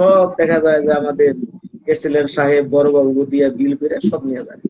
সব দেখা যায় যে আমাদের এসএলএন সাহেব বড় বাবু দিয়া বিল করে সব নিয়ে যায়।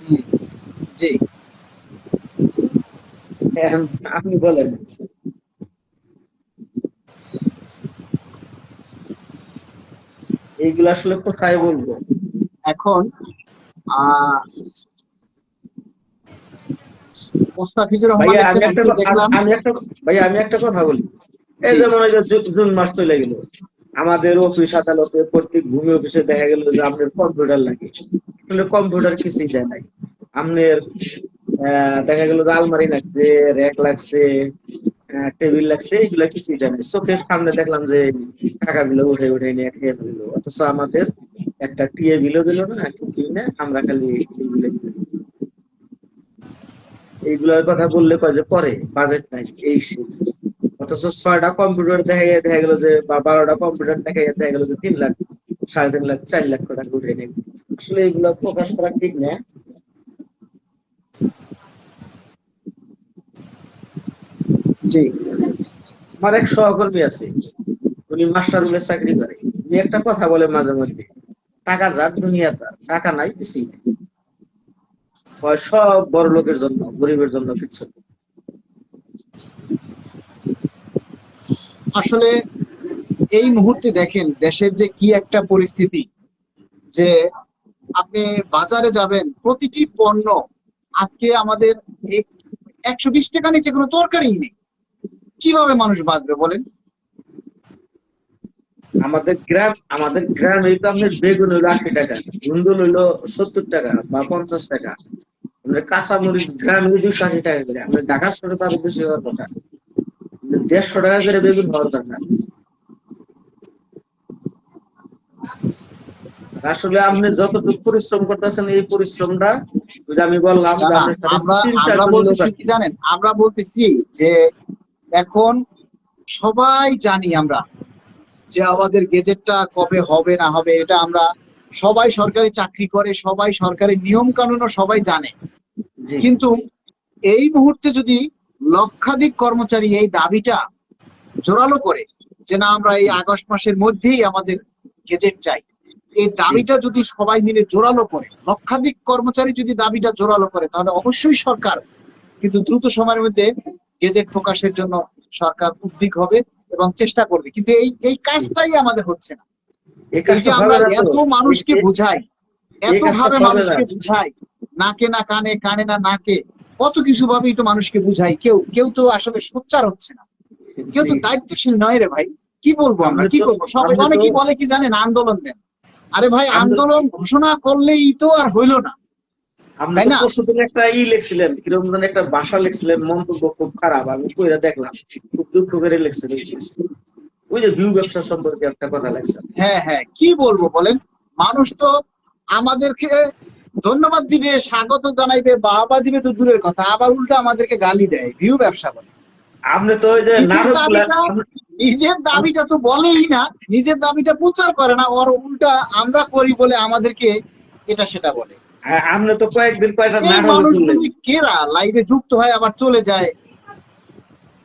হুম, জি। এখন আপনি বলেন এইগুলো আসলে কোথায় বলবো? এখন আহ মোস্তাফিজুর ভাইয়া রহমানের আমি একটা ছেলেকে দেখলাম। আমি একটা ভাইয়া আমি একটা কথা বলি। এই জি। যেমন এই যে জুন মাস চলে গেল, আমাদের অফিস আদালতে প্রত্যেক ভূমি অফিসে দেখা গেল যে আপনার কম্পিউটার লাগে, আসলে কম্পিউটার কিছুই দেয় নাই। আপনার দেখা গেল যে আলমারি লাগছে, র্যাক লাগছে, টেবিল লাগছে, এইগুলা কিছুই দেয় নাই। চোখের সামনে দেখলাম যে টাকাগুলো উঠে উঠে নিয়ে খেয়ে ফেললো, অথচ আমাদের একটা টিএ বিলও দিল না, কিছুই না, আমরা খালি এইগুলো এইগুলোর কথা বললে কয় যে পরে বাজেট নাই এই সেই। অথচ 6টা কম্পিউটার দেখা গেল যে, বা 12টা কম্পিউটার দেখা গেল যে 3 লাখ, 3.5 লাখ, 4 লাখ টাকা উঠে নেই। আসলে এগুলো প্রকাশ করা ঠিক না। জি। আমার এক সহকর্মী আছে, উনি মাস্টার রুমের চাকরি করে। উনি একটা কথা বলে মাঝে মধ্যে, টাকা যার দুনিয়া তার, টাকা নাই কিছুই নাই। কয় সব বড় লোকের জন্য, গরিবের জন্য কিছু না। আসলে এই মুহূর্তে দেখেন দেশের যে কি একটা পরিস্থিতি, যে আপনি বাজারে যাবেন প্রতিটি পণ্য আজকে আমাদের 120 টাকা নিচে কোনো তরকারি নেই। কিভাবে মানুষ বাঁচবে বলেন? আমাদের গ্রামে তো আপনার বেগুন হইলো 80 টাকা, ধুন্দুল হইলো 70 টাকা বা 50 টাকা। আপনার কাঁচামরিচ গ্রামে 280 টাকা করে, আপনার ঢাকা শহরে তো আরো বেশি হওয়ার কথা। 150 টাকা করে বেগুন হওয়ার দরকার। আসলে আপনি যতটুকু পরিশ্রম করতেছেন, এই পরিশ্রমটা ওই যে আমি বললাম না যে না, আপনার সাথে আমরা তিন আমরা চারজন লোক বলতেছি আছে। কি জানেন, আমরা বলতেছি যে এখন সবাই জানি আমরা যে আমাদের গেজেটটা কবে হবে না হবে এটা আমরা সবাই সরকারি চাকরি করে, সবাই সরকারি নিয়ম কানুনও সবাই জানে। জি কিন্তু এই মুহূর্তে যদি লক্ষাধিক কর্মচারী এই দাবিটা জোরালো করে যে না আমরা এই আগস্ট মাসের মধ্যেই আমাদের গেজেট চাই, এই জি দাবিটা যদি সবাই মিলে জোরালো করে, লক্ষাধিক কর্মচারী যদি দাবিটা জোরালো করে, তাহলে অবশ্যই সরকার কিন্তু দ্রুত সময়ের মধ্যে গেজেট প্রকাশের জন্য সরকার উদ্বিগ হবে এবং চেষ্টা করবে। কিন্তু এই এই জি কাজটাই আমাদের হচ্ছে না। এই এই যে কাজটা আমরা হবে না তো। এত মানুষকে বুঝাই, এই এত কাজটা ভাবে হবে না। মানুষকে বুঝাই, নাকে না কানে, কানে না নাকে, কত কিছু ভাবেই তো মানুষকে বুঝাই, কেউ কেউ তো আসলে সোচ্চার হচ্ছে না, কেউ জি তো দায়িত্বশীল নয় রে ভাই। কি বলবো, আমরা আপনি কি তো করবো? সবাই আপনি তো অনেকেই বলে কি জানেন, আন্দোলন দেন। আরে ভাই, আপনি আন্দোলন ঘোষণা করলেই তো আর হইলো না, আপনি তাই তো না? পরশুদিন একটা লিখছিলেন, কিরকম যেন একটা ভাষা লিখছিলেন, মন্তব্য খুব খারাপ, আমি কইরা দেখলাম, খুব দুঃখ করে লিখছিলেন। ওই যে ভিউ ব্যবসা সম্পর্কে একটা কথা লাগছে। হ্যাঁ হ্যাঁ, কি বলবো বলেন? মানুষ তো আমাদেরকে ধন্যবাদ দিবে, স্বাগত জানাইবে, বাহবা দিবে তো দূরের কথা, আবার উল্টা আমাদেরকে গালি দেয়, ভিউ ব্যবসা বলে। আপনি তো ওই যে নিজের নাটক গুলা দাবিটা নিজের দাবিটা তো বলেই না, নিজের দাবিটা প্রচার করে না, ওর উল্টা আমরা করি বলে আমাদেরকে এটা সেটা বলে। আপনি তো কয়েকদিন কয়েকটা এই নাটক করলেন। মানুষগুলি কেরা লাইভে যুক্ত হয় আবার চলে যায়?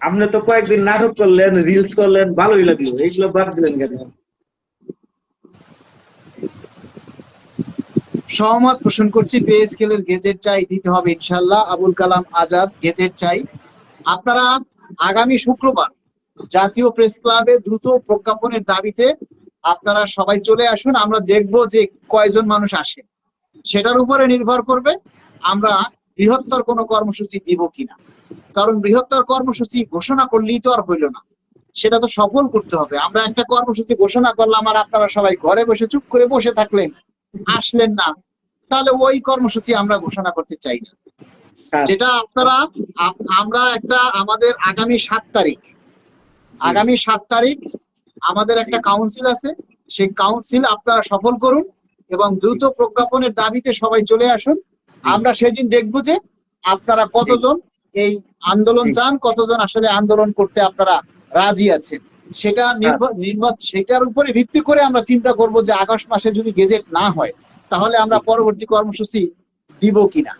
আপনি তো কয়েকদিন নাটক করলেন, রিলস করলেন, ভালোই লাগলো, এইগুলো বাদ দিলেন কেন? সহমত পোষণ করছি, পে স্কেলের গেজেট চাই, দিতে হবে ইনশাল্লাহ। আবুল কালাম আজাদ, গেজেট চাই। আপনারা আগামী শুক্রবার জাতীয় প্রেস ক্লাবে দ্রুত প্রজ্ঞাপনের দাবিতে আপনারা সবাই চলে আসুন। আমরা দেখব যে কয়জন মানুষ আসে, সেটার উপরে নির্ভর করবে আমরা বৃহত্তর কোনো কর্মসূচি দিব কিনা। কারণ বৃহত্তর কর্মসূচি ঘোষণা করলেই তো আর হইল না, সেটা তো সফল করতে হবে। আমরা একটা কর্মসূচি ঘোষণা করলাম আর আপনারা সবাই ঘরে বসে চুপ করে বসে থাকলেন, আসলেন না, তাহলে ওই কর্মসূচি আমরা ঘোষণা করতে চাই না। স্যার। যেটা আপনারা আমরা একটা আমাদের জি আগামী 7 তারিখ আমাদের জি একটা কাউন্সিল আছে, সেই কাউন্সিল আপনারা সফল করুন এবং জি দ্রুত প্রজ্ঞাপনের দাবিতে সবাই চলে আসুন। জি আমরা সেদিন দেখব যে আপনারা জি কতজন এই আন্দোলন জি চান, কতজন আসলে আন্দোলন করতে আপনারা রাজি আছেন। সেটা স্যার। সেটার উপরে ভিত্তি করে আমরা চিন্তা করব যে আগস্ট মাসে যদি গেজেট না হয়, তাহলে জি আমরা পরবর্তী কর্মসূচি দিব কিনা।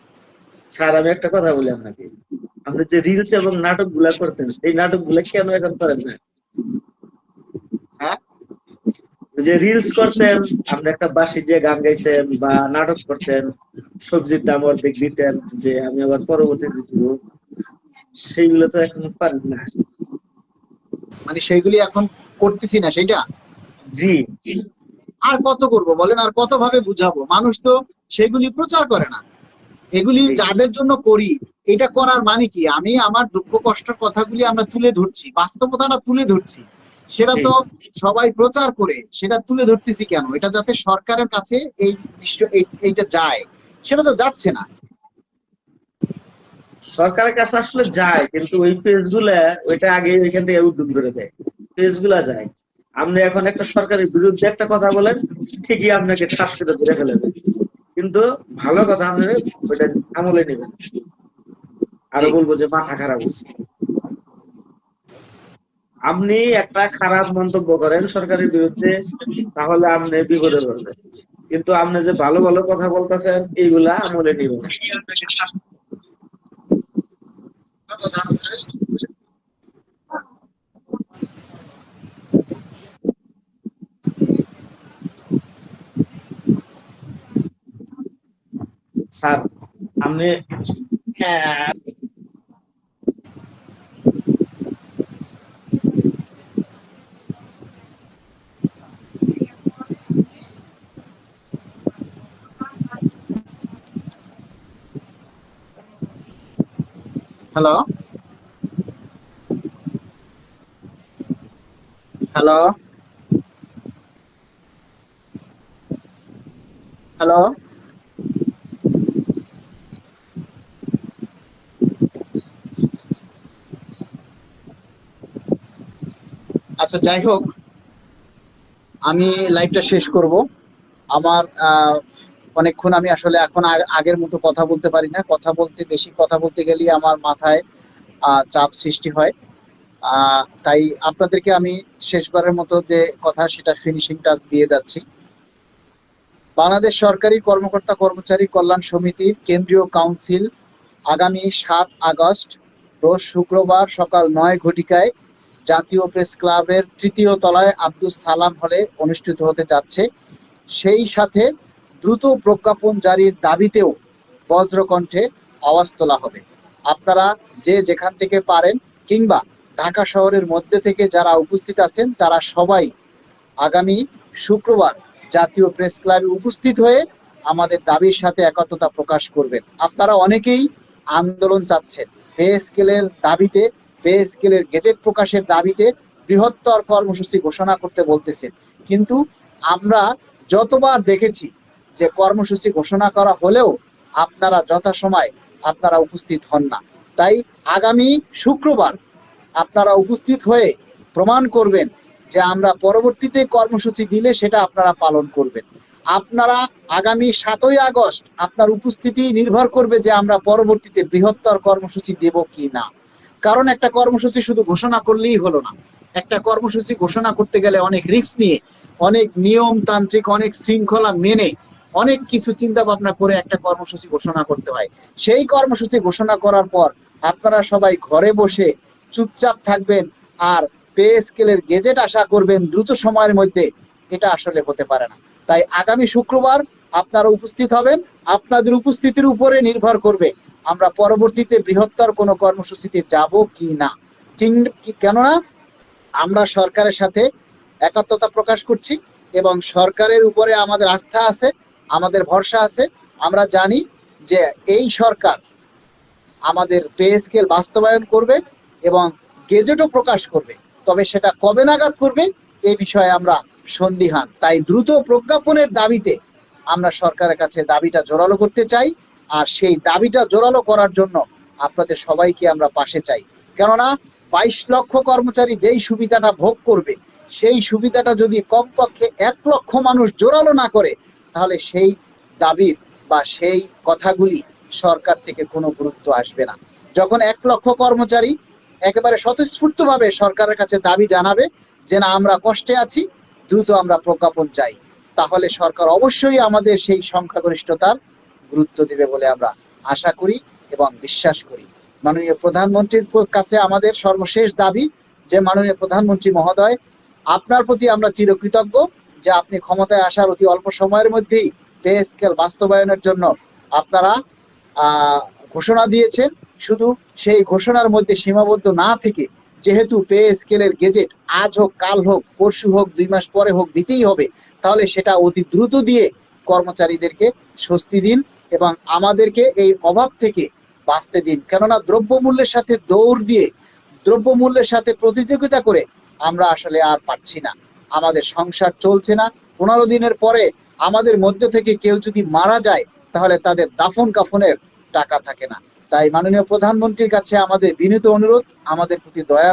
স্যার, আমি একটা কথা বলি আপনাকে, আপনি যে রিলস এবং নাটক গুলা করতেন, সেই নাটক গুলা কেন এখন করেন না? হ্যাঁ, ওই যে রিলস করতেন, আপনি একটা বাঁশি দিয়ে গান গাইছেন বা নাটক করতেন, সবজির দাম অর্ধেক দিতেন, যে আমি আবার পরবর্তীতে দিব, সেইগুলো তো এখন পারেন না। মানে সেইগুলি এখন করতেছি না সেটা। জি। আর কত করব বলেন, আর কত ভাবে বুঝাবো? মানুষ তো সেগুলি প্রচার করে না। এগুলি জি। যাদের জন্য করি, এটা করার মানে কি, আমি আমার দুঃখ কষ্টের কথাগুলি আমরা তুলে ধরছি, বাস্তবতাটা তুলে ধরছি, সেটা জি। তো সবাই প্রচার করে সেটা তুলে ধরতেছি কেন? এটা যাতে সরকারের কাছে এই এইটা যায়, সেটা তো যাচ্ছে না। সরকারের কাছে আসলে যায়, কিন্তু ওই পেজ গুলা ওইটা আগে ওইখান থেকে উদ্যোগ করে দেয়, পেজ গুলা যায়। আপনি এখন একটা সরকারের বিরুদ্ধে একটা কথা বলেন, ঠিকই আপনাকে ঠাস করে ধরে ফেলবে, কিন্তু ভালো কথা আপনি ওইটা আমলে নেবেন, আরো জি। বলবো যে মাথা খারাপ হচ্ছে। আপনি একটা খারাপ মন্তব্য করেন সরকারের বিরুদ্ধে, তাহলে আপনি বিপদে পড়বেন, কিন্তু আপনি যে ভালো ভালো কথা বলতেছেন এইগুলা আমলে নিবেন। স্যার, আপনি হ্যালো, হ্যালো, হ্যালো। আচ্ছা, যাই হোক, আমি লাইভটা শেষ করব। আমার অনেকক্ষণ আমি আসলে এখন আগের মতো কথা বলতে পারি না। কথা বলতে, বেশি কথা বলতে গেলেই আমার মাথায় চাপ সৃষ্টি হয়। তাই আপনাদেরকে আমি শেষবারের মতো যে কথা, সেটা ফিনিশিং টাচ দিয়ে যাচ্ছি। বাংলাদেশ সরকারি কর্মকর্তা কর্মচারী কল্যাণ সমিতির কেন্দ্রীয় কাউন্সিল আগামী 7 আগস্ট রোজ শুক্রবার সকাল 9 ঘটিকায় জাতীয় প্রেস ক্লাবের তৃতীয় তলায় আব্দুস সালাম হলে অনুষ্ঠিত হতে যাচ্ছে। সেই সাথে দ্রুত প্রজ্ঞাপন জারির দাবিতেও বজ্রকণ্ঠে আওয়াজ তোলা হবে। আপনারা যে যেখান থেকে পারেন, কিংবা ঢাকা শহরের মধ্যে থেকে যারা উপস্থিত আছেন, তারা সবাই আগামী শুক্রবার জাতীয় প্রেস ক্লাবে উপস্থিত হয়ে আমাদের দাবির সাথে একত্রতা প্রকাশ করবেন। আপনারা অনেকেই আন্দোলন চাচ্ছেন, পে স্কেলের দাবিতে, পে স্কেলের গেজেট প্রকাশের দাবিতে বৃহত্তর কর্মসূচি ঘোষণা করতে বলতেছেন, কিন্তু আমরা যতবার দেখেছি যে কর্মসূচি ঘোষণা করা হলেও আপনারা যথাসময় আপনারা উপস্থিত হন না। তাই আগামী শুক্রবার আপনারা উপস্থিত হয়ে প্রমাণ করবেন যে আমরা পরবর্তীতে কর্মসূচি দিলে সেটা আপনারা পালন করবেন। আপনারা আগামী 7 আগস্ট আপনার উপস্থিতি নির্ভর করবে যে আমরা পরবর্তীতে বৃহত্তর কর্মসূচি দেব কি না। কারণ একটা কর্মসূচি শুধু ঘোষণা করলেই হলো না। একটা কর্মসূচি ঘোষণা করতে গেলে অনেক রিস্ক নিয়ে, অনেক নিয়মতান্ত্রিক, অনেক শৃঙ্খলা মেনে, অনেক কিছু চিন্তা ভাবনা করে একটা কর্মসূচি ঘোষণা করতে হয়। সেই কর্মসূচি ঘোষণা করার পর আপনারা সবাই ঘরে বসে চুপচাপ থাকবেন আর পে স্কেলের গেজেট আশা করবেন দ্রুত সময়ের মধ্যে, এটা আসলে হতে পারে না। তাই আগামী শুক্রবার আপনারা উপস্থিত হবেন। আপনাদের উপস্থিতির উপরে নির্ভর করবে আমরা পরবর্তীতে বৃহত্তর কোনো কর্মসূচিতে যাব কি না। কেননা আমরা সরকারের সাথে একাত্মতা প্রকাশ করছি এবং সরকারের উপরে আমাদের আস্থা আছে, আমাদের ভরসা আছে। আমরা জানি যে এই সরকার আমাদের পে স্কেল বাস্তবায়ন করবে এবং গেজেটও প্রকাশ করবে। তবে সেটা কবে নাগাদ করবে এই বিষয়ে আমরা সন্দিহান। তাই দ্রুত প্রজ্ঞাপনের দাবিতে আমরা সরকারের কাছে দাবিটা জোরালো করতে চাই। আর সেই দাবিটা জোরালো করার জন্য আপনাদের সবাইকে আমরা পাশে চাই। কেননা 22 লক্ষ কর্মচারী যেই সুবিধাটা ভোগ করবে, সেই সুবিধাটা যদি কমপক্ষে 1 লক্ষ মানুষ জোরালো না করে, তাহলে সেই দাবির বা সেই কথাগুলি সরকার থেকে কোনো গুরুত্ব আসবে না। যখন 1 লক্ষ কর্মচারী একেবারে স্বতঃস্ফূর্তভাবে সরকারের কাছে দাবি জানাবে যে না, আমরা কষ্টে আছি, দ্রুত আমরা প্রজ্ঞাপন চাই, তাহলে সরকার অবশ্যই আমাদের সেই সংখ্যাগরিষ্ঠতার গুরুত্ব দেবে বলে আমরা আশা করি এবং বিশ্বাস করি। মাননীয় প্রধানমন্ত্রীর কাছে আমাদের সর্বশেষ দাবি যে মাননীয় প্রধানমন্ত্রী মহোদয়, আপনার প্রতি আমরা চিরকৃতজ্ঞ যে আপনি ক্ষমতায় আসার অতি অল্প সময়ের মধ্যেই পে স্কেল বাস্তবায়নের জন্য আপনারা ঘোষণা দিয়েছেন। শুধু সেই ঘোষণার মধ্যে সীমাবদ্ধ না থেকে, যেহেতু পে স্কেলের গেজেট আজ হোক, কাল হোক, পরশু হোক, 2 মাস পরে হোক দিতেই হবে, তাহলে সেটা অতি দ্রুত দিয়ে কর্মচারীদেরকে স্বস্তি দিন এবং আমাদেরকে এই অভাব থেকে বাঁচতে দিন। কেননা দ্রব্যমূল্যের সাথে দৌড় দিয়ে, দ্রব্যমূল্যের সাথে প্রতিযোগিতা করে আমরা আসলে আর পারছি না, আমাদের সংসার চলছে না। 15 দিনের পরে আমাদের মধ্য থেকে কেউ যদি মারা যায়, তাহলে তাদের দাফন কাফনের টাকা থাকে না। তাই মাননীয় প্রধানমন্ত্রীর কাছে আমাদের বিনীত অনুরোধ, আমাদের প্রতি দয়া